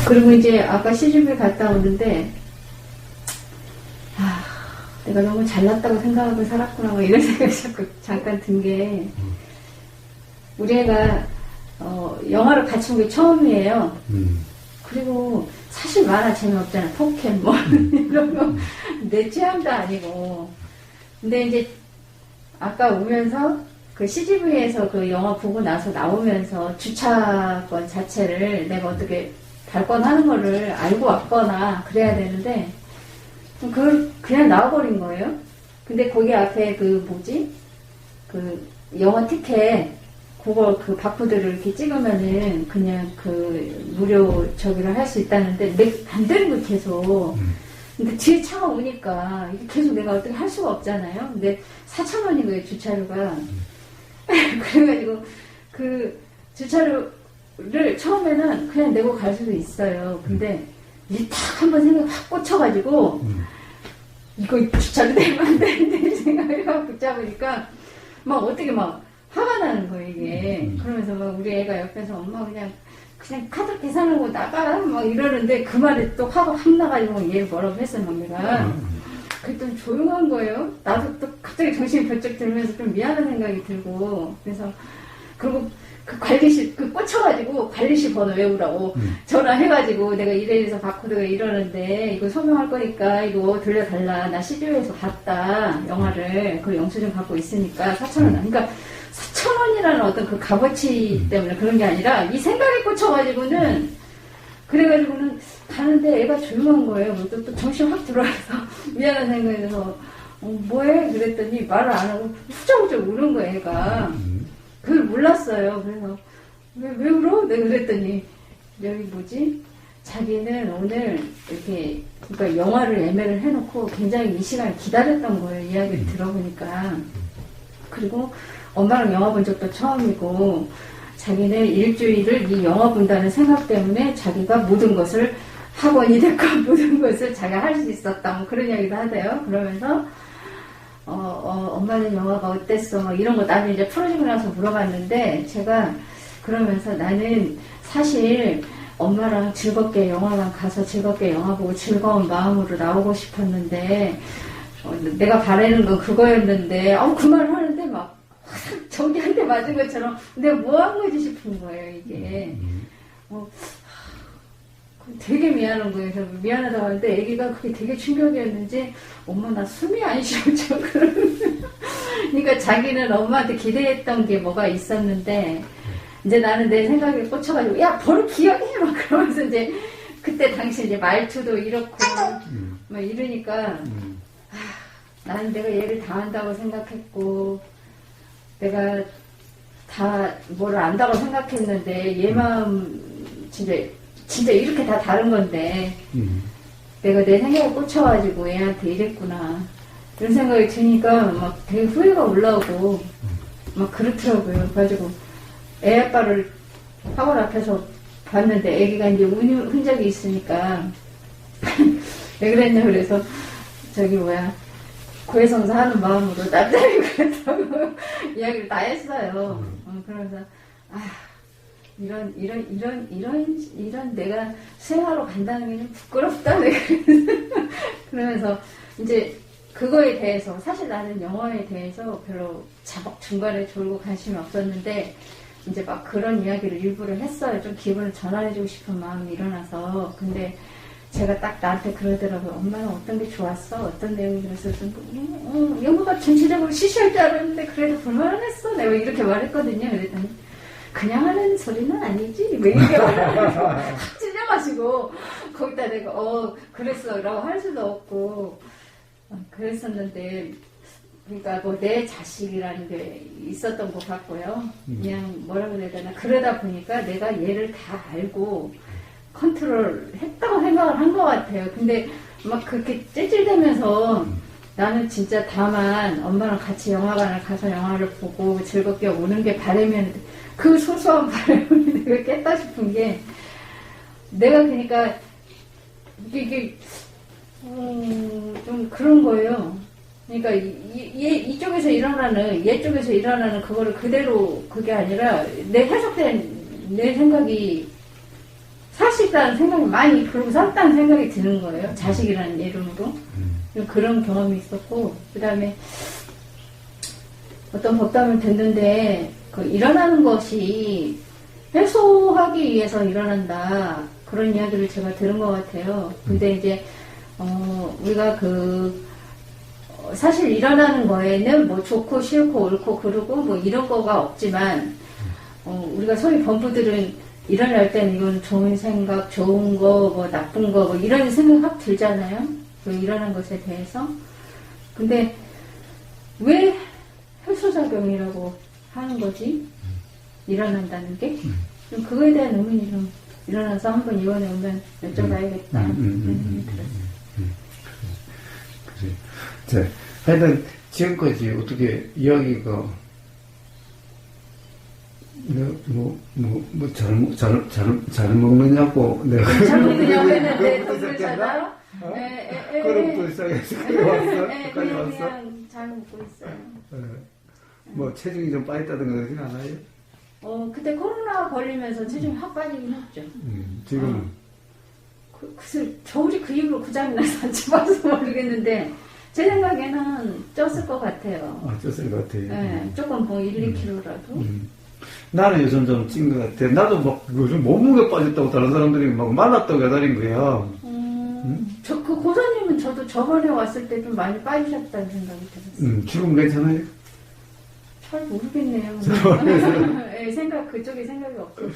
그리고 이제 아까 시집을 갔다 오는데, 내가 너무 잘났다고 생각하고 살았구나, 뭐 이런 생각이 자꾸 잠깐 든 게, 우리 애가, 영화를 같이 본 게 처음이에요. 그리고 사실 만화 재미없잖아. 포켓몬, 이런 거. 내 취향도 아니고. 근데 이제, 아까 오면서, 그 CGV에서 그 영화 보고 나서 나오면서 주차권 자체를 내가 어떻게 발권하는 거를 알고 왔거나 그래야 되는데, 그걸 그냥 나와버린 거예요. 근데 거기 앞에 그 뭐지? 그 영화 티켓, 그거 그 바코드를 이렇게 찍으면은 그냥 그 무료 저기를 할 수 있다는데, 안 되는 거 계속. 근데 뒤에 차가 오니까 이게 계속 내가 어떻게 할 수가 없잖아요. 근데 4,000원인 거예요, 주차료가. 그래가지고 그 주차료를 처음에는 그냥 내고 갈 수도 있어요. 근데 이제 딱 한번 생각이 확 꽂혀가지고 이거 주차료 내면 안 되는데 생각이 확 붙잡으니까 막 어떻게 막 화가 나는 거예요, 이게. 그러면서 막 우리 애가 옆에서 엄마 그냥 카드 계산하고 나가 막 이러는데 그 말에 또 화가 확 나가지고 얘를 뭐라고 했어요, 막 내가. 그랬더니 조용한 거예요. 나도 또 갑자기 정신이 번쩍 들면서 좀 미안한 생각이 들고. 그래서, 그리고 그 관리실, 그 꽂혀가지고 관리실 번호 외우라고 전화해가지고 내가 이래서 바코드가 이러는데 이거 소명할 거니까 이거 돌려달라. 나 CGV에서 봤다. 영화를. 그 영수증 갖고 있으니까 4,000원. 그러니까 4,000원이라는 어떤 그 값어치 때문에 그런 게 아니라 이 생각에 꽂혀가지고는 그래가지고는 가는데 애가 조용한 거예요. 또 정신 확 들어와서 미안한 생각이 들어서 뭐해? 그랬더니 말을 안 하고 후쩍후쩍 우는 거예요, 애가. 그걸 몰랐어요. 그래서 왜 울어? 내가 그랬더니 여기 뭐지? 자기는 오늘 이렇게 그러니까 영화를 예매를 해놓고 굉장히 이 시간을 기다렸던 거예요. 이야기를 들어보니까. 그리고 엄마랑 영화 본 적도 처음이고 자기는 일주일을 이 영화 본다는 생각 때문에 자기가 모든 것을 학원이 됐고 모든 것을 자기가 할 수 있었다. 뭐 그런 이야기도 하대요. 그러면서 엄마는 영화가 어땠어? 뭐 이런 거 나중에 이제 풀어지고 나서 물어봤는데 제가 그러면서 나는 사실 엄마랑 즐겁게 영화관 가서 즐겁게 영화 보고 즐거운 마음으로 나오고 싶었는데 내가 바라는 건 그거였는데 그 말을 하는데 막 저기 한 대 맞은 것처럼 내가 뭐 한 거지 싶은 거예요, 이게. 되게 미안한 거예요. 그래서 미안하다고 하는데 애기가 그게 되게 충격이었는지 엄마 나 숨이 안 쉬어져. 그러니까 자기는 엄마한테 기대했던 게 뭐가 있었는데 이제 나는 내 생각에 꽂혀가지고 야 버릇 기억해 막 그러면서 이제 그때 당시 이제 말투도 이렇고 막 이러니까 나는 내가 얘를 다 안다고 생각했고 내가 다 뭐를 안다고 생각했는데 얘 마음 진짜 이렇게 다 다른 건데 내가 내 생각에 꽂혀가지고 얘한테 이랬구나 이런 생각이 드니까 막 되게 후회가 올라오고 막 그렇더라고요. 그래가지고 애 아빠를 학원 앞에서 봤는데 애기가 이제 운 흔적이 있으니까 왜 그랬냐 그래서 고해성사 하는 마음으로 남자이 그랬다고 이야기를 다 했어요. 그러면서 이런 내가 수행하러 간다는 게 좀 부끄럽다. 그러면서 이제 그거에 대해서 사실 나는 영화에 대해서 별로 중간에 졸고 관심이 없었는데 이제 막 그런 이야기를 일부러 했어요. 좀 기분을 전환해주고 싶은 마음이 일어나서. 근데 제가 딱 나한테 그러더라고요. 엄마는 어떤 게 좋았어? 어떤 내용이 그래서 영화가 전체적으로 시시할 줄 알았는데 그래도 볼만은 했어. 내가 이렇게 말했거든요. 그랬더니 그냥 하는 소리는 아니지. 왜 이렇게 확 찔려가지고 거기다 내가 그랬어 라고 할 수도 없고 그랬었는데 그러니까 뭐 내 자식이라는 게 있었던 것 같고요. 그냥 뭐라 그래야 되나 그러다 보니까 내가 얘를 다 알고 컨트롤 했다고 생각을 한 것 같아요. 근데 막 그렇게 찔찔대면서 나는 진짜 다만 엄마랑 같이 영화관을 가서 영화를 보고 즐겁게 오는 게 바람이었는데 그 소소한 바람을 내가 깼다 싶은 게 내가 그러니까 이게 좀 그런 거예요. 그러니까 이쪽에서 일어나는 얘 쪽에서 일어나는 그거를 그대로 그게 아니라 내 해석된 내 생각이 사실다는 생각이 많이 그러고 살았다는 생각이 드는 거예요. 자식이라는 이름으로. 그런 경험이 있었고, 그 다음에 어떤 법담을 듣는데, 그 일어나는 것이 해소하기 위해서 일어난다. 그런 이야기를 제가 들은 것 같아요. 근데 이제, 우리가 사실 일어나는 거에는 뭐 좋고 싫고 옳고 그르고 뭐 이런 거가 없지만, 우리가 소위 범부들은 일어날 때는 이건 좋은 생각, 좋은 거, 뭐 나쁜 거, 뭐 이런 생각 확 들잖아요. 그 일어난 것에 대해서. 근데 왜 해소작용이라고 하는 거지? 일어난다는 게? 좀 그거에 대한 의문이 좀 일어나서 한번 이원에 오면 여쭤봐야겠다. 그래. 자, 하여튼 지금까지 어떻게 이야기가 잘 먹느냐고 내가 잘 먹느냐고 했는데 돈을 찾아? 그룹도 시작해서 왔어? 그냥 잘 먹고 있어요. 뭐 체중이 좀 빠졌다든가 그러진 않아요? 그때 코로나 걸리면서 체중이 확 빠지긴 했죠. 지금은? 글쎄, 저울이 그 이후로 구장이 나서 안 집어서 모르겠는데, 제 생각에는 쪘을 것 같아요. 아, 쪘을 것 같아요. 네, 조금 뭐 1, 2kg라도. 나는 요즘 좀 찐 것 같아. 나도 막 요즘 몸무게 빠졌다고 다른 사람들이 막 말랐다고 해달린 거야. 그 고사님은 저도 저번에 왔을 때 좀 많이 빠지셨다는 생각이 들었어요. 지금 괜찮아요? 잘 모르겠네요. 네, 그쪽에 생각이 없었어요.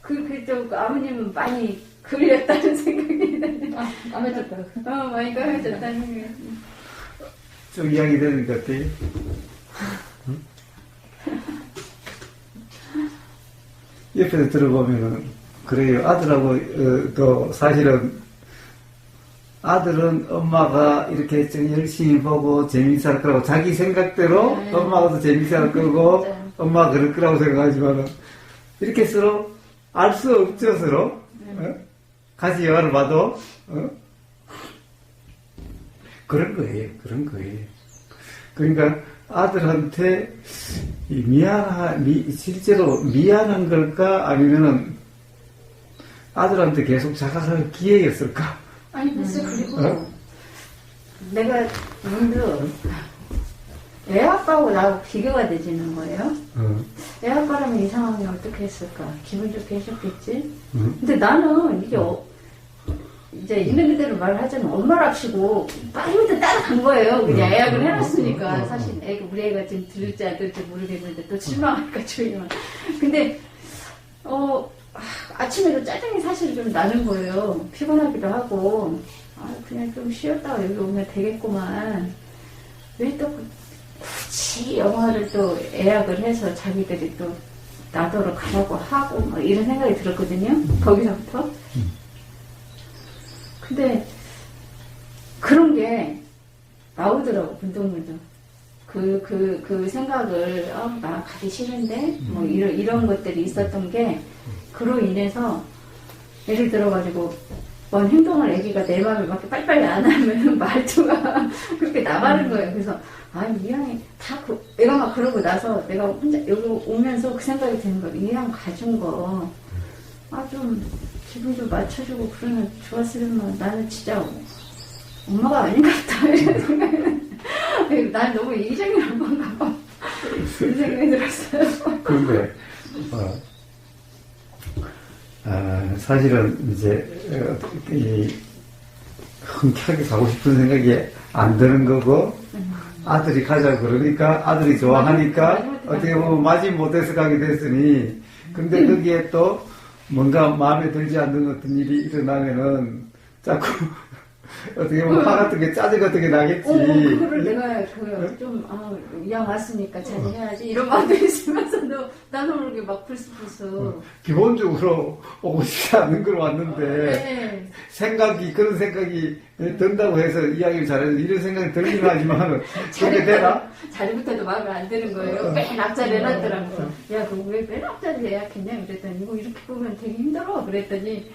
그쪽 아버님은 많이 그리웠다는 생각이 드네요. 까매졌다고. 많이 까매졌다는 생각이. 좀 이야기 되는 것 같아요. 옆에서 들어보면은, 그래요. 아들하고, 또, 사실은, 아들은 엄마가 이렇게 좀 열심히 보고 재밌어 할 거라고, 자기 생각대로 엄마가 더 재밌어 할 거고, 엄마가 그럴 거라고 생각하지만은, 이렇게 서로 알 수 없죠, 서로. 같이 영화를 봐도, 그런 거예요. 그러니까, 아들한테 실제로 미안한 걸까? 아니면은 아들한테 계속 자각할 기회였을까? 아니, 글쎄, 그리고 내가 문득 애 아빠하고 나하고 비교가 되지는 거예요. 애 아빠라면 이 상황이 어떻게 했을까? 기분 좋게 해줬겠지? 근데 나는 이제 있는 그대로 말을 하자면 엄마랍시고 빨리부터 따라간 거예요. 그냥 예약을 해놨으니까. 사실 우리 애가 지금 들을지 안 들을지 모르겠는데 또 실망할까 조용히. 근데 아침에도 짜증이 사실 좀 나는 거예요. 피곤하기도 하고 그냥 좀 쉬었다가 여기 오면 되겠구만. 왜 또 굳이 영화를 또 예약을 해서 자기들이 또 나더러 가라고 하고 막 이런 생각이 들었거든요. 거기서부터. 근데 그런 게 나오더라고, 문득문득. 그 생각을 나 가기 싫은데 뭐 이런 것들이 있었던 게 그로 인해서 예를 들어가지고 뭔 행동을 애기가 내 마음에 맞게 빨리빨리 안 하면 말투가 그렇게 나가는 거예요. 그래서 이 양이 애가 막 그러고 나서 내가 혼자 여기 오면서 그 생각이 드는 거예요. 이 양 가진 거 좀 기분 좀 맞춰주고 그러면 좋았으면 나는 진짜 엄마가 아닌 것 같다 이런 생각이 난 너무 이기적인 건가 봐 그런 생각이 들었어요. 그런데 사실은 이제 흔쾌하게 가고 싶은 생각이 안 드는 거고 아들이 가자고 그러니까 아들이 좋아하니까 어떻게 보면 마지못해서 가게 됐으니 근데 거기에 또 뭔가 마음에 들지 않는 어떤 일이 일어나면은 자꾸 어떻게 보면 화 같은 게 짜증 같은 게 나겠지. 그거를 내가 양 왔으니까 자제해야지 이런 마음도 있으면서도 나는 모르게 막 불쑥불쑥. 기본적으로 오고 싶지 않은 걸 왔는데 그런 생각이 든다고 해서 이야기를 잘해서 이런 생각이 들긴 하지만 그게 되나? 자리부터도 마음에 안 드는 거예요. 맨 앞자리 해놨더라고. 야, 그거 왜 맨 앞자리 예약했냐? 그랬더니 이거 이렇게 보면 되게 힘들어. 그랬더니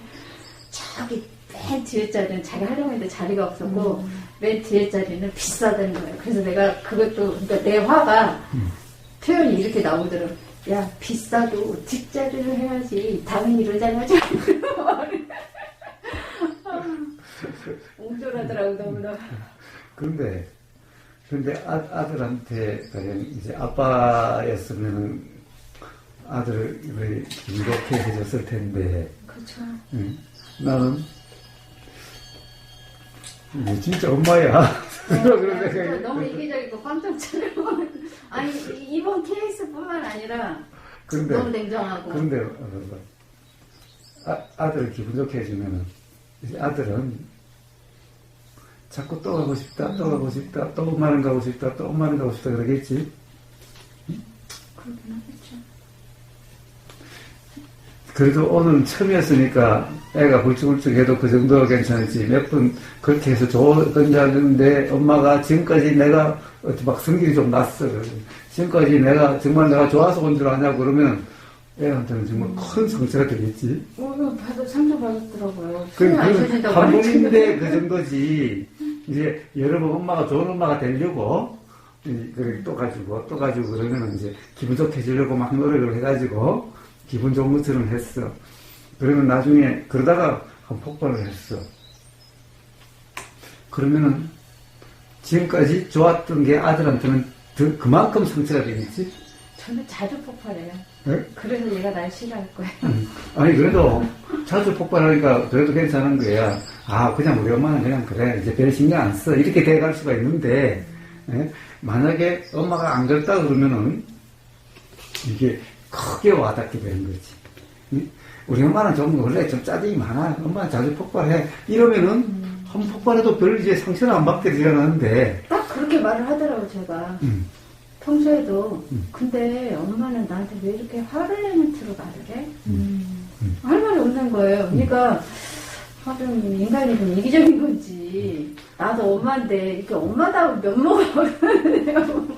저기 맨 뒤에 자리는 자기 하려고 했는데 자리가 없었고 맨 뒤에 자리는 비싸다는 거예요. 그래서 내가 그것도 그러니까 내 화가 표현이 이렇게 나오더라고. 야, 비싸도 뒷자리를 해야지. 당연히 이러잖아. 옹졸하더라고, 너무나. 근데 아들한테, 그냥 이제 아빠였으면 아들을 기쁘게 해줬을 텐데. 그렇죠. 나는, 이게 진짜 엄마야. 그런 생각이. 너무 이기적이고 깜짝 놀라고. 아니, 이번 케이스뿐만 아니라 근데, 너무 냉정하고. 근데, 아들을 기분 좋게 해주면은, 이제 아들은 자꾸 또 가고 싶다, 또 가고 싶다, 또 엄마는 가고 싶다, 또 엄마는 가고 싶다, 그러겠지? 그렇긴 하겠죠. 그래도 오늘 처음이었으니까 애가 훌쩍훌쩍 해도 그 정도가 괜찮았지. 몇 번 그렇게 해서 좋은 자는데 엄마가 지금까지 내가 막 성질이 좀 났어. 지금까지 정말 내가 좋아서 온 줄 아냐고 그러면 애한테는 정말 큰 상처가 되겠지. 이거 봐도 상처받았더라고요. 한 번인데 그 정도지. 이제 여러 번 엄마가 좋은 엄마가 되려고 또 가지고 그러면 이제 기분 좋게 해주려고 막 노력을 해가지고 기분 좋은 것처럼 했어. 그러면 나중에 그러다가 한 폭발을 했어. 그러면은 지금까지 좋았던 게 아들한테는 그만큼 상처가 되겠지? 저는 자주 폭발해요. 네? 그래서 얘가 날 싫어할 거예요. 아니 그래도 자주 폭발하니까 그래도 괜찮은 거야. 아 그냥 우리 엄마는 그냥 그래 이제 별 신경 안 써. 이렇게 돼갈 수가 있는데 만약에 엄마가 안 그랬다 그러면은 이게 크게 와닿게 되는 거지. 우리 엄마는 좀 원래 좀 짜증이 많아. 엄마는 자주 폭발해. 이러면은 한 폭발해도 별 이제 상처는 안 받게 되어가는데. 딱 그렇게 말을 하더라고 제가. 평소에도 근데 엄마는 나한테 왜 이렇게 화를 내는 투로 말을 해? 할 말이 없는 거예요. 그러니까 좀 인간이 좀 이기적인 건지 나도 엄마인데 이렇게 엄마다운 면모가 없는데요.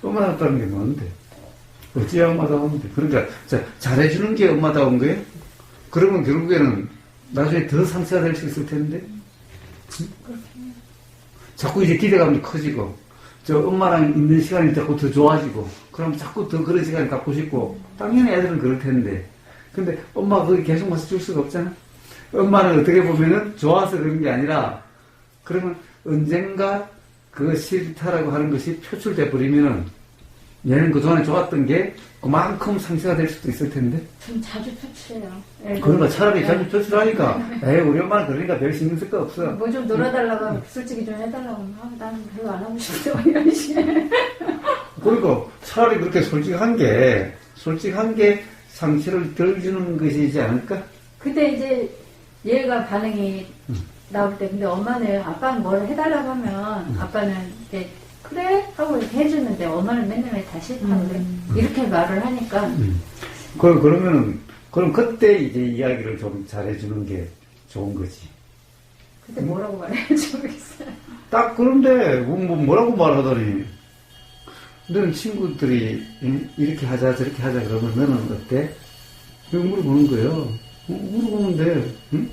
엄마다운 게 뭔데? 어찌야 엄마다운데? 그러니까 잘해주는 게 엄마다운 거예요? 그러면 결국에는 나중에 더 상처가 될 수 있을 텐데. 자꾸 이제 기대감도 커지고 저 엄마랑 있는 시간이 자꾸 더 좋아지고 그럼 자꾸 더 그런 시간을 갖고 싶고 당연히 애들은 그럴 텐데 근데 엄마가 거기 계속 와서 줄 수가 없잖아. 엄마는 어떻게 보면은 좋아서 그런 게 아니라 그러면 언젠가 그 싫다라고 하는 것이 표출돼 버리면은 얘는 그동안에 좋았던 게 그만큼 상처가 될 수도 있을 텐데. 좀 자주 표출해요. 그러니까 차라리 자주 표출하니까 에이 우리 엄마는 그러니까 별 신경 쓸 거 없어. 뭐 좀 놀아달라고 하면 솔직히 좀 해달라고 하면 나는 별로 안 하고 싶어 이런 식의. 그러니까 차라리 그렇게 솔직한 게 상처를 덜 주는 것이지 않을까? 그때 이제 얘가 반응이 나올 때 근데 엄마는 아빠는 뭘 해달라고 하면 아빠는 이제 그래? 하고 이렇게 해주는데 엄마는 맨날 다 싫다고 그래. 이렇게 말을 하니까 그럼 그때 이제 이야기를 좀 잘해주는 게 좋은 거지. 그때 뭐라고 말해야지 모르겠어요. 딱 그런데 뭐라고 말하더니 너는 친구들이 이렇게 하자 저렇게 하자 그러면 너는 어때? 물어보는 거예요. 물어보는데 응?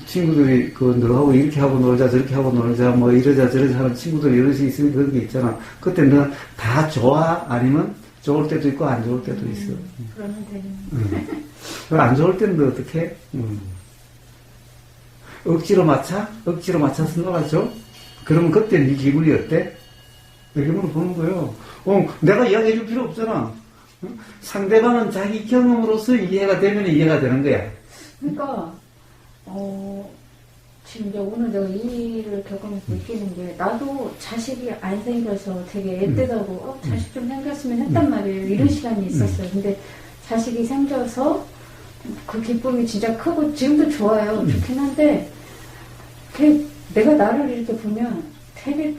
친구들이 너하고 이렇게 하고 놀자 저렇게 하고 놀자 뭐 이러자 저러자 하는 친구들이 여럿이 있으면 그런 게 있잖아. 그때 너는 다 좋아? 아니면 좋을 때도 있고 안 좋을 때도 있어. 그러면 되겠네. 안 좋을 때는 너 어떻게? 억지로 맞춰서 놀아줘? 그러면 그때 네 기분이 어때? 이렇게 물어보는 거예요. 내가 이야기해 줄 필요 없잖아. 상대방은 자기 경험으로서 이해가 되면 이해가 되는 거야. 그러니까 지금 이제 오늘 내가 이 일을 겪으면서 느끼는 게 나도 자식이 안 생겨서 되게 애틋하고 자식 좀 생겼으면 했단 말이에요. 이런 시간이 있었어요. 근데 자식이 생겨서 그 기쁨이 진짜 크고 지금도 좋아요. 좋긴 한데 내가 나를 이렇게 보면 되게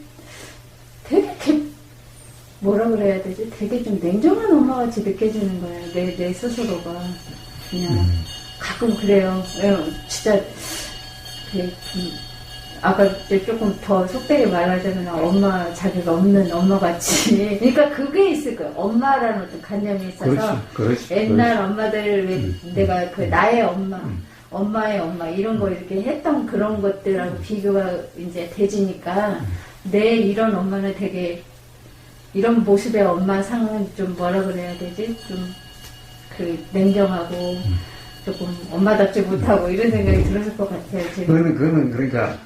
뭐라 그래야 되지? 되게 좀 냉정한 엄마같이 느껴지는 거예요. 내 스스로가 그냥 가끔 그래요. 진짜 아까 조금 더 속되게 말하자면 엄마 자기가 없는 엄마같이. 그러니까 그게 있을 거예요. 엄마라는 어떤 관념이 있어서 그렇지. 옛날 엄마들 내가 그 나의 엄마, 엄마의 엄마 이런 거 이렇게 했던 그런 것들하고 비교가 이제 되지니까 내 이런 엄마는 되게 이런 모습의 엄마 상은 좀 뭐라 그래야 되지? 좀 그 냉정하고 조금 엄마답지 못하고 이런 생각이 들었을 것 같아요. 그거는 그러니까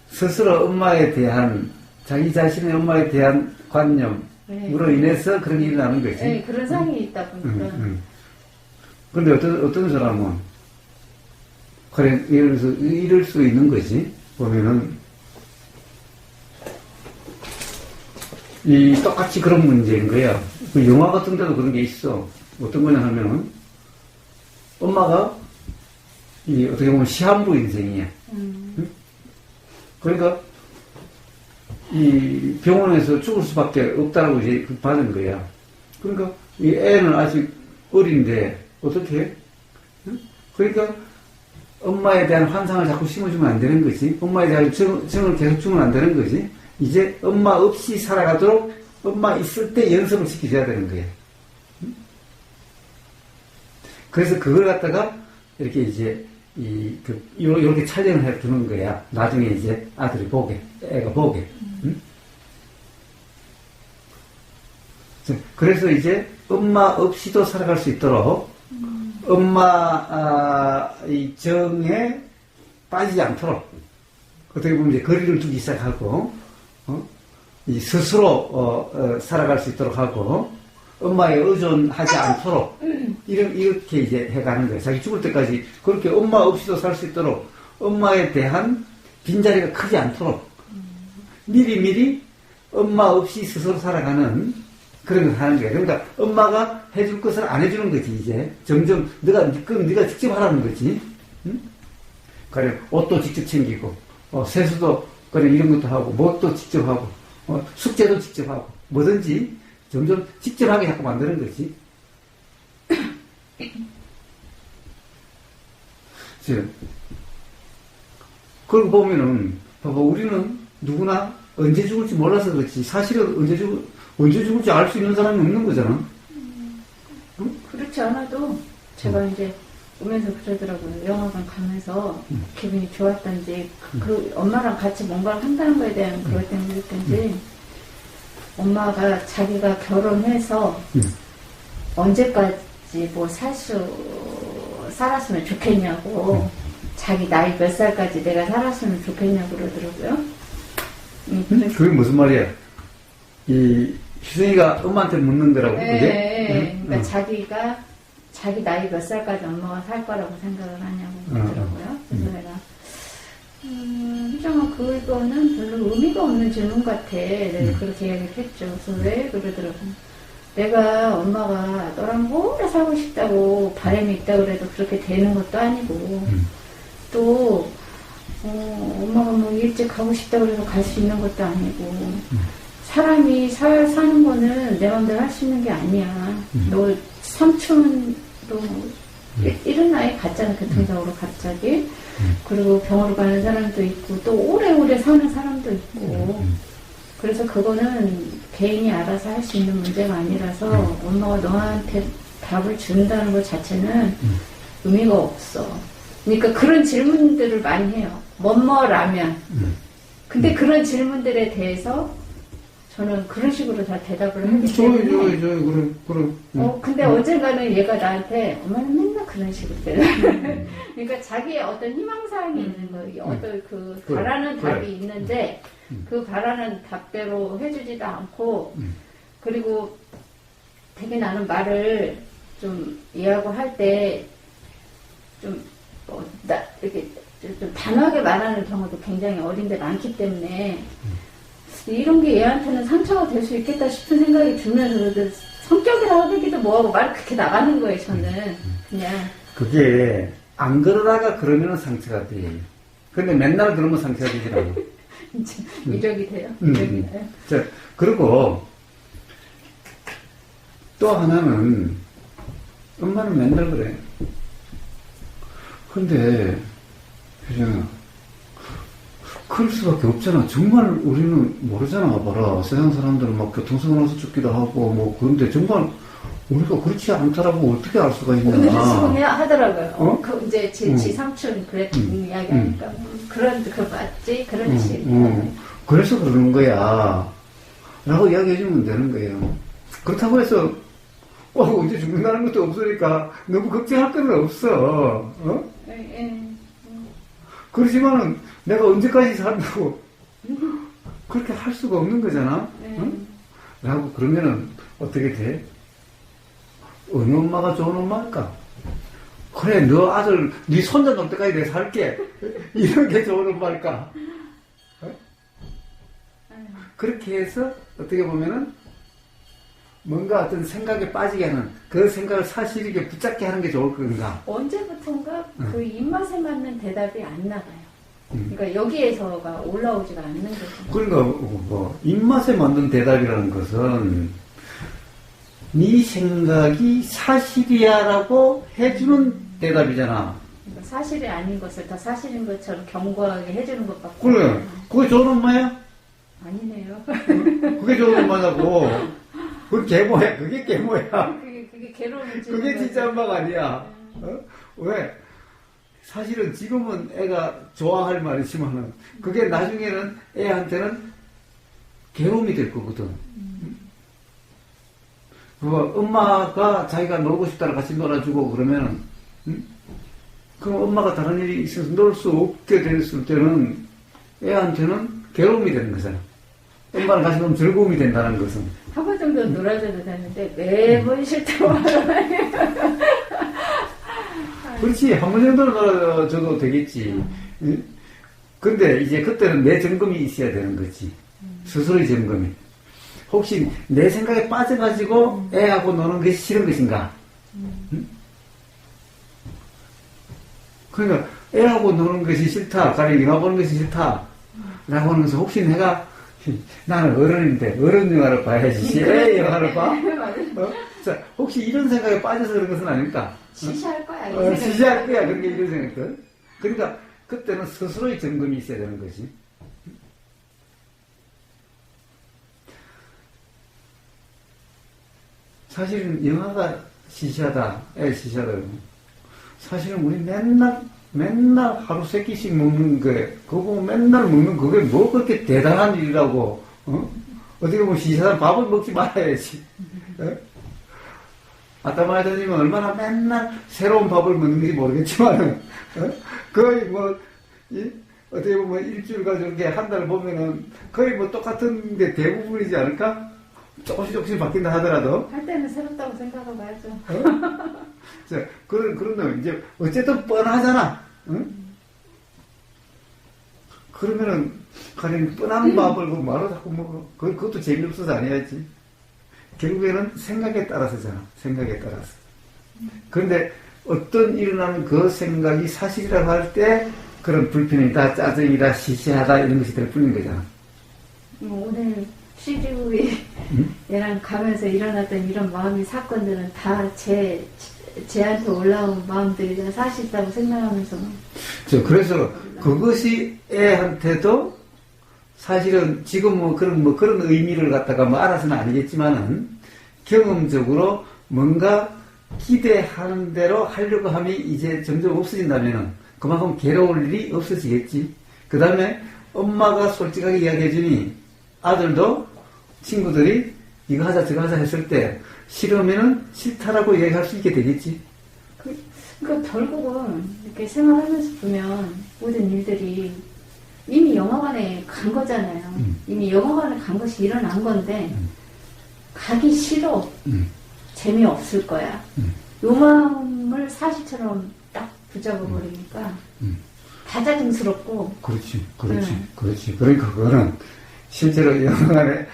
스스로 엄마에 대한 자기 자신의 엄마에 대한 관념으로 인해서 그런 일이 나는 거지. 네, 그런 상이 있다 보니까. 근데 어떤 사람은 그래 이럴 수 있는 거지. 보면은 이 똑같이 그런 문제인 거야. 그 영화 같은 데도 그런 게 있어. 어떤 거냐 하면은 엄마가 이 어떻게 보면 시한부 인생이야. 응? 그러니까 이 병원에서 죽을 수밖에 없다라고 이제 받은 거야. 그러니까 이 애는 아직 어린데 어떻게 해? 응? 그러니까 엄마에 대한 환상을 자꾸 심어주면 안 되는 거지. 엄마에 대한 정을 계속 주면 안 되는 거지. 이제 엄마 없이 살아가도록 엄마 있을 때 연습을 시켜줘야 되는 거야. 응? 그래서 그걸 갖다가 이렇게 이제 이렇게 촬영을 해 두는 거야. 나중에 이제 아들이 보게, 애가 보게. 응? 그래서 이제 엄마 없이도 살아갈 수 있도록 엄마 이 정에 빠지지 않도록 어떻게 보면 이제 거리를 두기 시작하고 이 스스로 살아갈 수 있도록 하고 엄마에 의존하지 않도록 이렇게 이제 해가는 거예요. 자기 죽을 때까지 그렇게 엄마 없이도 살 수 있도록 엄마에 대한 빈자리가 크지 않도록 미리미리 엄마 없이 스스로 살아가는 그런 걸 하는 거예요. 그러니까 엄마가 해줄 것을 안 해주는 거지. 이제 점점 그럼 네가 직접 하라는 거지. 응? 그래 옷도 직접 챙기고 세수도 그래 이런 것도 하고 뭣도 직접 하고 숙제도 직접 하고 뭐든지 점점 직접 하게 자꾸 만드는 거지. 그러고 보면은 봐봐 우리는 누구나 언제 죽을지 몰라서 그렇지 사실은 언제 죽을지 알 수 있는 사람이 없는 거잖아. 응? 그렇지 않아도 제가 이제 오면서 그러더라고요. 영화관 가면서 기분이 좋았던지 그 엄마랑 같이 뭔가를 한다는 거에 대한 그것 때문에 그랬던지 엄마가 자기가 결혼해서 언제까지 뭐 살았으면 좋겠냐고 자기 나이 몇 살까지 내가 살았으면 좋겠냐고 그러더라고요. 그게 무슨 말이야? 이 희승이가 엄마한테 묻는 거라고 그게? 그러니까 자기가 자기 나이 몇 살까지 엄마가 살 거라고 생각을 하냐고 그러더라고요. 그래서 내가 희정아 그거는 별로 의미가 없는 질문 같아. 내가 그렇게 이야기를 했죠. 그래서 왜 그러더라고. 내가 엄마가 너랑 오래 살고 싶다고 바람이 있다고 그래도 그렇게 되는 것도 아니고 또 엄마가 뭐 일찍 가고 싶다고 해서 갈 수 있는 것도 아니고 사람이 사는 거는 내 맘대로 할 수 있는 게 아니야. 너 삼촌도 이런 나이에 갔잖아. 교통사고로 갑자기. 그리고 병원으로 가는 사람도 있고 또 오래오래 사는 사람도 있고 그래서 그거는 개인이 알아서 할 수 있는 문제가 아니라서 엄마가 너한테 답을 준다는 것 자체는 의미가 없어. 그러니까 그런 질문들을 많이 해요. 뭐뭐라면. 근데 그런 질문들에 대해서 저는 그런 식으로 다 대답을 하기 때문에 그래. 근데 언젠가는 얘가 나한테 엄마는 맨날 그런 식으로 대답을 그러니까 자기의 어떤 희망사항이 있는 거예요. 어떤 그 바라는 답이 있는데 그 바라는 답대로 해주지도 않고 그리고 되게 나는 말을 좀 이해하고 할 때 좀 이렇게 좀 단호하게 말하는 경우도 굉장히 어린데 많기 때문에 이런 게 얘한테는 상처가 될 수 있겠다 싶은 생각이 들면서 성격이라고 하기도 뭐하고 말이 그렇게 나가는 거예요. 저는 그냥 그게 안 그러다가 그러면 상처가 돼. 근데 맨날 그러면 상처가 되지 않아. 이력이 돼요. 이력이 돼요. 자, 그리고 또 하나는 엄마는 맨날 그래. 근데 혜정아 그럴 수밖에 없잖아. 정말 우리는 모르잖아. 봐라. 세상 사람들은 막 교통사고 나서 죽기도 하고 뭐 그런데 정말 우리가 그렇지 않다라고 어떻게 알 수가 있냐. 오늘은 하더라고요. 그 이제 지 삼촌 그랬던 이야기 하니까 그거 맞지? 그렇지. 그래서 그러는 거야. 라고 이야기해주면 되는 거예요. 그렇다고 해서 언제 죽는다는 것도 없으니까 너무 걱정할 건 없어. 그렇지만은 내가 언제까지 산다고 그렇게 할 수가 없는 거잖아. 응? 라고 그러면은 어떻게 돼? 어느 엄마가 좋은 엄마일까? 그래, 너 아들, 네 손자 놀 때까지 내가 살게. 이런 게 좋은 엄마일까? 어? 그렇게 해서 어떻게 보면은 뭔가 어떤 생각에 빠지게 하는 그 생각을 사실이게 붙잡게 하는 게 좋을 건가? 언제부턴가 그 입맛에 맞는 대답이 안 나가요. 그러니까 여기에서가 올라오지가 않는 거죠. 그러니까 입맛에 맞는 대답이라는 것은 네 생각이 사실이야라고 해주는 대답이잖아. 그러니까 사실이 아닌 것을 다 사실인 것처럼 견고하게 해주는 것밖에. 그래, 그게 좋은 엄마야? 아니네요. 그게 좋은 엄마냐고. 그게 계모야. 그게 계모야. 그게 괴로움이지. 그게 진짜 엄마가 아니야. 왜? 사실은 지금은 애가 좋아할 말이지만은 그게 나중에는 애한테는 괴로움이 될 거거든. 엄마가 자기가 놀고 싶다고 같이 놀아주고 그러면은, 그럼 엄마가 다른 일이 있어서 놀 수 없게 됐을 때는 애한테는 괴로움이 되는 거잖아. 엄마랑 같이 놀면 즐거움이 된다는 것은. 한 번 정도 놀아줘도 되는데 매번 싫다고 하잖아요. 그렇지. 한 번 정도는 놀아줘도 되겠지. 근데 이제 그때는 내 점검이 있어야 되는 거지. 스스로의 점검이. 혹시 내 생각에 빠져가지고 애하고 노는 것이 싫은 것인가? 그러니까 애하고 노는 것이 싫다. 가령 영화 보는 것이 싫다. 라고 하면서 혹시 내가 나는 어른인데 어른 영화를 봐야지 애 영화를 봐? 자, 혹시 이런 생각에 빠져서 그런 것은 아닐까? 시시할 거야. 시시할 거야. 그런 게 이런 생각들. 그러니까 그때는 스스로의 점검이 있어야 되는 거지. 사실은 영화가 시시하다, 애 시시하다. 사실은 우리 맨날 하루 3끼씩 먹는 게, 그거 맨날 먹는 그게 뭐 그렇게 대단한 일이라고, 어떻게 보면 시시하다 밥을 먹지 말아야지. 아따마이다님은 얼마나 맨날 새로운 밥을 먹는지 모르겠지만은, 거의 어떻게 보면 일주일 가지고 한 달 보면은 거의 똑같은 게 대부분이지 않을까? 조금씩 바뀐다 하더라도. 할 때는 새롭다고 생각하고 봐야죠. 자, 그러면 이제 어쨌든 뻔하잖아. 응? 그러면은, 가령 뻔한 밥을 말로 자꾸 먹어. 그것도 재미없어서 안 해야지. 결국에는 생각에 따라서잖아. 생각에 따라서. 그런데 어떤 일어나는 그 생각이 사실이라고 할 때 그런 불편이다, 짜증이다, 시시하다 이런 것이 될 뿐인 거잖아. 오늘 CGV 얘랑 가면서 일어났던 이런 마음의 사건들은 다 제한테 올라온 마음들이 사실 있다고 생각하면서. 그래서 그것이 애한테도 사실은 지금 그런 의미를 갖다가 알아서는 아니겠지만은 경험적으로 뭔가 기대하는 대로 하려고 함이 이제 점점 없어진다면은 그만큼 괴로울 일이 없어지겠지. 그 다음에 엄마가 솔직하게 이야기해주니 아들도 친구들이 이거 하자 저거 하자 했을 때 싫으면은 싫다라고 얘기할 수 있게 되겠지. 그러니까 결국은 이렇게 생활하면서 보면 모든 일들이 이미 영화관에 간 거잖아요. 이미 영화관에 간 것이 일어난 건데 가기 싫어. 재미없을 거야. 요 마음을 사실처럼 딱 붙잡아 버리니까 다자증스럽고. 그렇지. 그러니까 그거는 실제로 영화관에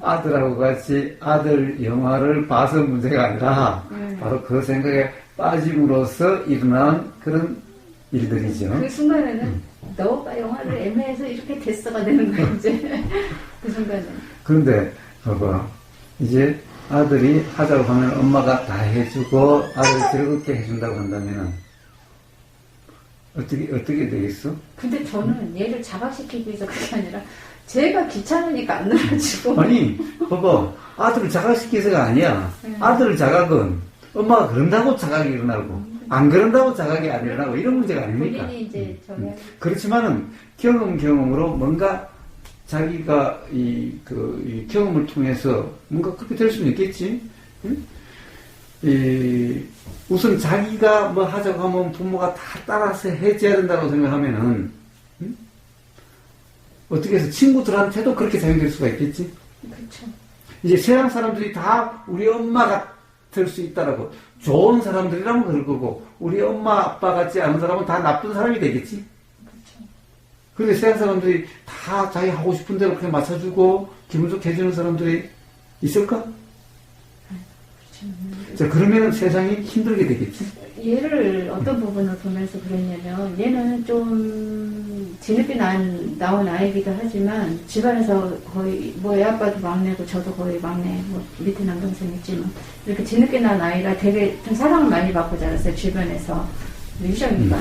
아들하고 같이 아들 영화를 봐서 문제가 아니라 바로 그 생각에 빠짐으로써 일어난 그런 일들이죠. 그 순간에는 너가 영화를 애매해서 이렇게 됐어가 되는 거야 이제. 그 순간에. 그런데 봐봐, 이제 아들이 하자고 하면 엄마가 다 해주고 아들을 즐겁게 해준다고 한다면은 어떻게 되겠어? 근데 저는 얘를 자각시키기 위해서 그게 아니라 제가 귀찮으니까 안 놀아주고. 아니, 봐봐. 아들을 자각시켜서가 아니야. 아들 자각은 엄마가 그런다고 자각이 일어나고, 안 그런다고 자각이 안 일어나고, 이런 문제가 아닙니까? 본인이 이제 그렇지만은 경험으로 뭔가 자기가 이 경험을 통해서 뭔가 그렇게 될 수는 있겠지. 응? 우선 자기가 뭐 하자고 하면 부모가 다 따라서 해줘야 된다고 생각하면은, 응? 어떻게 해서 친구들한테도 그렇게 작용될 수가 있겠지. 그렇죠. 이제 세상 사람들이 다 우리 엄마가 될 수 있다라고. 좋은 사람들이라면 그럴 거고, 우리 엄마 아빠 같지 않은 사람은 다 나쁜 사람이 되겠지. 그렇죠. 그런데 세상 사람들이 다 자기 하고 싶은 대로 그렇게 맞춰주고 기분 좋게 해주는 사람들이 있을까? 그렇죠. 자, 그러면 세상이 힘들게 되겠지. 얘를 어떤 부분을 보면서 그랬냐면, 얘는 좀 뒤늦게 나온 아이기도 하지만 집안에서 거의 뭐 애 아빠도 막내고 저도 거의 막내, 뭐 밑에 남동생 있지만 이렇게 뒤늦게 낳은 아이라 되게 좀 사랑을 많이 받고 자랐어요. 주변에서 유정이가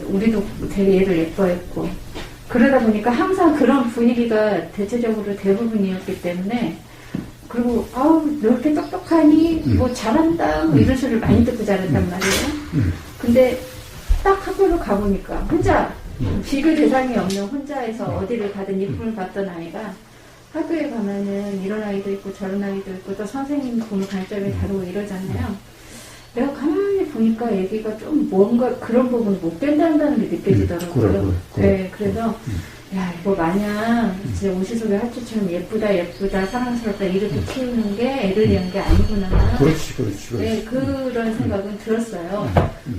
우리도 되게 얘를 예뻐했고, 그러다 보니까 항상 그런 분위기가 대체적으로 대부분이었기 때문에, 그리고 아우 너 이렇게 똑똑하니 뭐 잘한다 뭐 이런 소리를 많이 듣고 자랐단 말이에요. 근데 딱 학교를 가보니까 혼자 비교 대상이 없는 혼자에서 어디를 가든 예쁨을 받던 아이가 학교에 가면은 이런 아이도 있고 저런 아이도 있고 또 선생님 부모 관점이 다르고 이러잖아요. 내가 가만히 보니까 애기가 좀 뭔가 그런 부분을 못 견딘다는 게 느껴지더라고요. 네, 그래서 야, 이거 마냥 진짜 오시소리 하트처럼 예쁘다 사랑스럽다 이렇게 키우는 게 애를 위한 게 아니구나. 그렇지. 네, 그런 생각은 들었어요.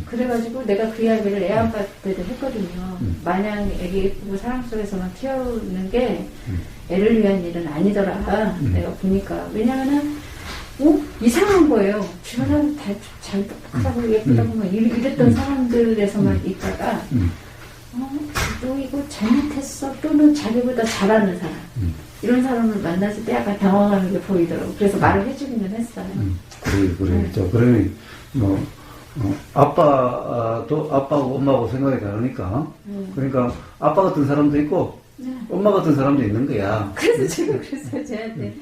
그래가지고 내가 그 이야기를 애 아빠 때도 했거든요. 마냥 애기 예쁘고 사랑 속에서만 키우는 게 애를 위한 일은 아니더라. 내가 보니까. 왜냐면은 이상한 거예요. 주변 사람 잘 똑똑하고 예쁘다고 막 이랬던 사람들에서만 있다가 너 이거 잘못했어. 또는 자기보다 잘하는 사람. 이런 사람을 만났을 때 약간 당황하는 게 보이더라고요. 그래서 말을 해주기는 했어요. 그래. 네. 그러면, 아빠도, 아빠하고 엄마하고 생각이 다르니까. 그러니까, 아빠 같은 사람도 있고, 엄마 같은 사람도 있는 거야. 그래서 지금 그랬어요, 쟤한테.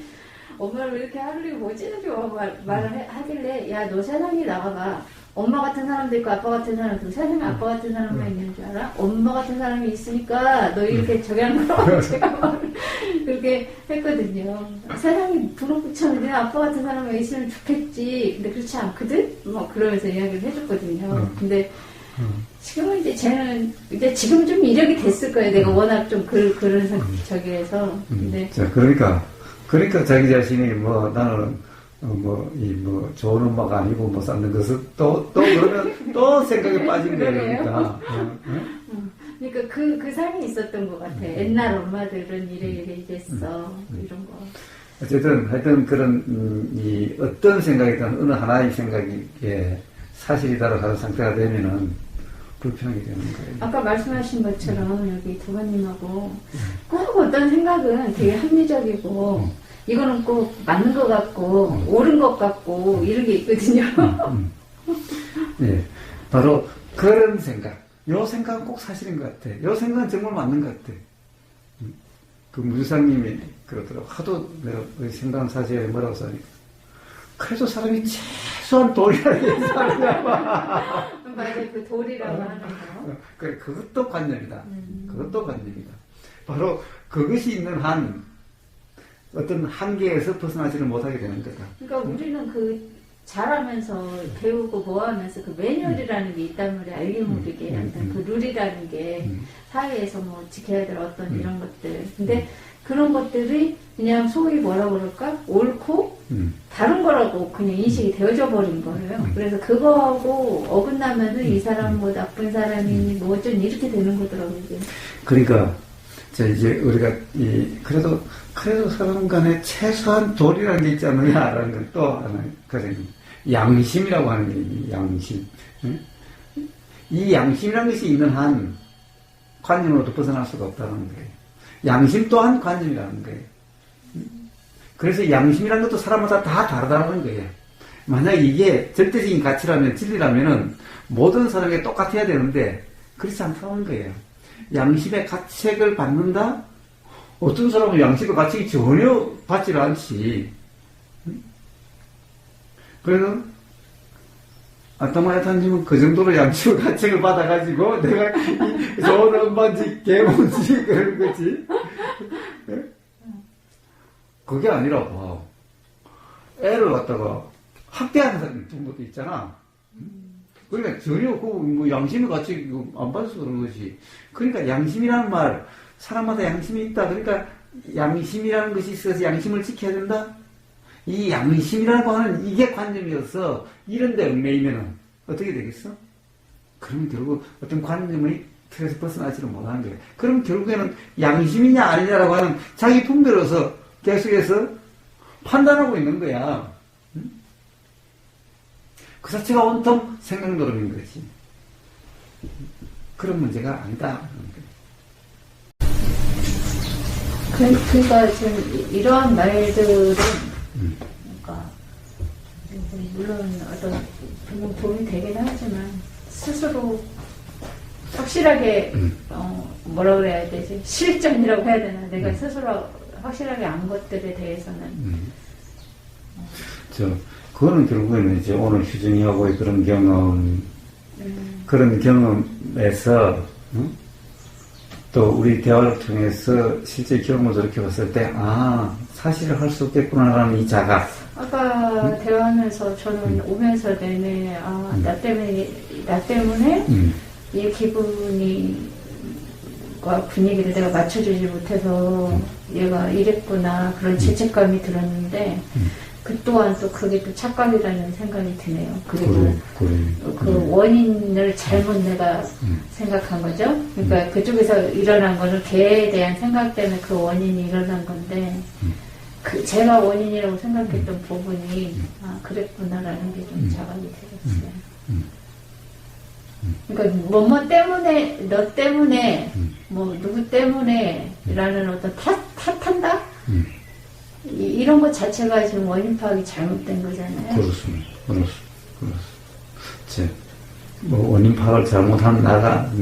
엄마를 왜 이렇게 하루에 뭐 찌르죠? 말을 하길래, 야, 너 세상에 나가봐. 엄마 같은 사람도 있고 아빠 같은 사람도 있고 세상에 아빠 같은 사람만 있는 줄 알아? 엄마 같은 사람이 있으니까 너 이렇게 저기 하는 거라고 제가 막 그렇게 했거든요. 세상에 부럽고처럼 아빠 같은 사람이 있으면 좋겠지. 근데 그렇지 않거든? 뭐 그러면서 이야기를 해줬거든요. 근데 지금은 이제 쟤는 이제 지금 좀 이력이 됐을 거예요. 내가 워낙 좀 그런 저기 해서. 근데 자, 그러니까 자기 자신이 나는 좋은 엄마가 아니고 쌓는 것은 그러면 또 생각에 빠진 거예요, 그러니까. 그러니까 그 상이 있었던 것 같아. 옛날 엄마들은 이래 했어. 이런 거. 어쨌든, 하여튼 그런, 어떤 생각이든 어느 하나의 생각이, 사실이다라고 하는 상태가 되면은 불편하게 되는 거예요. 아까 말씀하신 것처럼 여기 두번님하고 꼭 어떤 생각은 되게 합리적이고, 이거는 꼭 맞는 것 같고, 옳은 것 같고, 이런 게 있거든요. 예. 바로 그런 생각. 요 생각은 꼭 사실인 것 같아. 요 생각은 정말 맞는 것 같아. 그 무주사님이 그러더라고. 하도 내가 생각은 사실이 뭐라고 써니까. 그래도 사람이 최소한 도리라는 사람이야. 맞아요. 그 도리라고 하는 거. 그것도 관념이다. 그것도 관념이다. 바로 그것이 있는 한, 어떤 한계에서 벗어나지를 못하게 되는 거다. 그러니까 우리는 잘하면서 배우고 뭐 하면서 그 매뉴얼이라는 게 있단 말이야. 알게 모르게. 그 룰이라는 게 사회에서 뭐 지켜야 될 어떤 이런 것들. 근데 그런 것들이 그냥 소위 뭐라 그럴까? 옳고 다른 거라고 그냥 인식이 되어져 버린 거예요. 그래서 그거하고 어긋나면은 이 사람 뭐 나쁜 사람이니 뭐 어쩐 이렇게 되는 거더라고요. 이게. 그러니까 이제 우리가 그래도 사람 간에 최소한 도리라는 게 있지 않느냐라는 건 또 하나 가정입니다. 양심이라고 하는 게 있는 양심. 이 양심이라는 것이 있는 한 관념으로도 벗어날 수가 없다는 거예요. 양심 또한 관념이라는 거예요. 그래서 양심이라는 것도 사람마다 다 다르다는 거예요. 만약 이게 절대적인 가치라면 진리라면은 모든 사람에게 똑같아야 되는데 그렇지 않다는 거예요. 양심의 가책을 받는다? 어떤 사람은 양심의 가책이 전혀 받지를 않지. 그래서 아따마야 탄지면 그 정도로 양치고 가책을 받아가지고 내가 좋은 엄마인지 개몬지 그런 거지. 그게 아니라 봐. 애를 갖다가 학대하는 정도도 있잖아. 그러니까 전혀 뭐 양심을 같이 안 받아서 그런 거지. 그러니까 양심이라는 말, 사람마다 양심이 있다. 그러니까 양심이라는 것이 있어서 양심을 지켜야 된다. 이 양심이라고 하는 이게 관념이어서 이런데 얽매이면은 어떻게 되겠어? 그러면 결국 어떤 관념의 틀에서 벗어나지를 못하는 거예요. 그럼 결국에는 양심이냐 아니냐라고 하는 자기 분별로서 계속해서 판단하고 있는 거야. 응? 그 자체가 온통 생각 노름인 거지. 그런 문제가 아니다. 그러니까 지금 이러한 말들은 그러니까 물론 어떤 분명 도움이 되긴 하지만 스스로 확실하게 뭐라 그래야 되지? 실전이라고 해야 되나? 내가 스스로 확실하게 안 것들에 대해서는 그거는 결국에는 이제 오늘 휴정이하고의 그런 경험, 그런 경험에서, 또 우리 대화를 통해서 실제 경험을 저렇게 봤을 때, 아, 사실을 할 수 없겠구나라는 이 자각. 아까 대화하면서 저는 오면서 내내, 아, 나 때문에 이 기분이, 분위기를 내가 맞춰주지 못해서 얘가 이랬구나, 그런 죄책감이 들었는데, 그 또한 또 그게 또 착각이라는 생각이 드네요. 그리고 그 원인을 잘못 내가 생각한 거죠. 그러니까 그쪽에서 일어난 거는 걔에 대한 생각 때문에 그 원인이 일어난 건데 제가 원인이라고 생각했던 부분이 아 그랬구나라는 게 좀 자각이 되었어요. 그러니까 뭐뭐 때문에 너 때문에 뭐 누구 때문에 라는 어떤 탓한다? 이런 것 자체가 지금 원인 파악이 잘못된 거잖아요. 그렇습니다. 뭐 원인 파악을 잘못한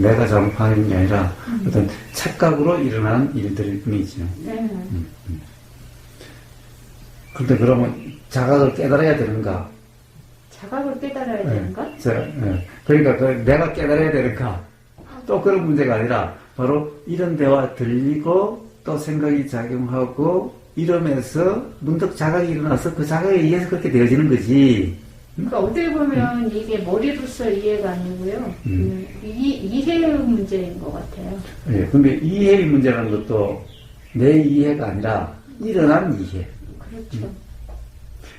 내가 잘못한 게 아니라 어떤 착각으로 일어난 일들일 뿐이죠. 네. 그런데 그러면 자각을 깨달아야 되는가? 자각을 깨달아야 되는가? 그러니까 내가 깨달아야 되는가? 또 그런 문제가 아니라 바로 이런 대화 들리고 또 생각이 작용하고 이러면서 문득 자각이 일어나서 그 자각에 의해서 그렇게 되어지는 거지. 그러니까 어떻게 보면 이게 머리로서 이해가 아니고요. 이해의 문제인 것 같아요. 네, 근데 이해의 문제라는 것도 내 이해가 아니라 일어난 이해. 그렇죠.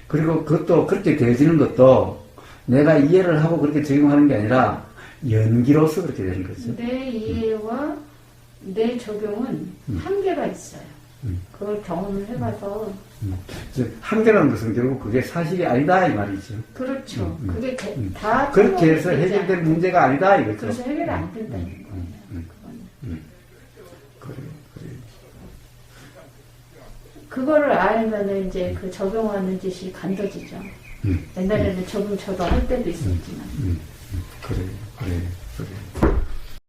그리고 그것도 그렇게 되어지는 것도 내가 이해를 하고 그렇게 적용하는 게 아니라 연기로서 그렇게 되는 거죠. 내 이해와 내 적용은 한계가 있어요. 그걸 경험을 해봐서. 한계라는 것은 결국 그게 사실이 아니다 이 말이죠. 그렇죠. 그게 다 그렇게 해서 해결될 문제가 아니다 이거죠. 그래서 해결이 안 된다는 거예요. 그래요. 그거를 알면은 이제 그 적용하는 짓이 간더지죠. 옛날에는 적용 저도 할 때도 있었지만. 그래요.